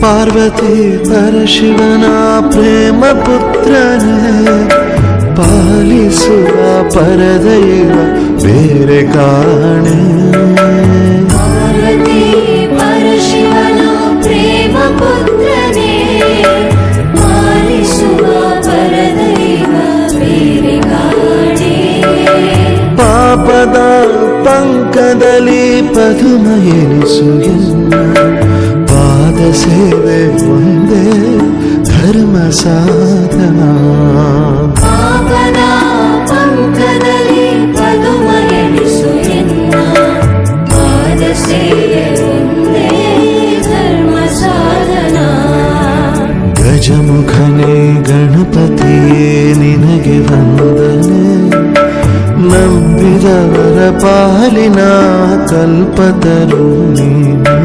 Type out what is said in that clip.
ಪಾರ್ವತಿ ಪರಶಿವನ ಪ್ರೇಮ ಪುತ್ರನೇ, ಪಾಲಿಸುವ ಪರದೈವ ಬೇರೆ ಕಾಣೆ. ಪಾರ್ವತಿ ಪರಶಿವನ ಪ್ರೇಮ ಪುತ್ರನೇ, ಪಾಲಿಸುವ ಪರದೈವ ಬೇರೆ ಕಾಣೆ. ಪಾಪದ ಪಂಕದಲ್ಲಿ ಪದುಮ ಎನಿಸು ಎನ್ನ, ಪಾದ ಸೇವೆ ಒಂದೇ ಧರ್ಮ ಸಾಧನ. ಪಾಪದ ಪಂಕದಲ್ಲಿ ಪದುಮ ಎನಿಸು ಎನ್ನ, ಪಾದ ಸೇವೆ ಒಂದೇ ಧರ್ಮ ಸಾಧನ. ಗಜಮುಖನೇ ಗಣಪತಿಯೇ ನಿನಗೆ ವಂದನೆ, ನಂಬಿದವರ ಪಾಲಿನ ಕಲ್ಪತರು ನೀನು.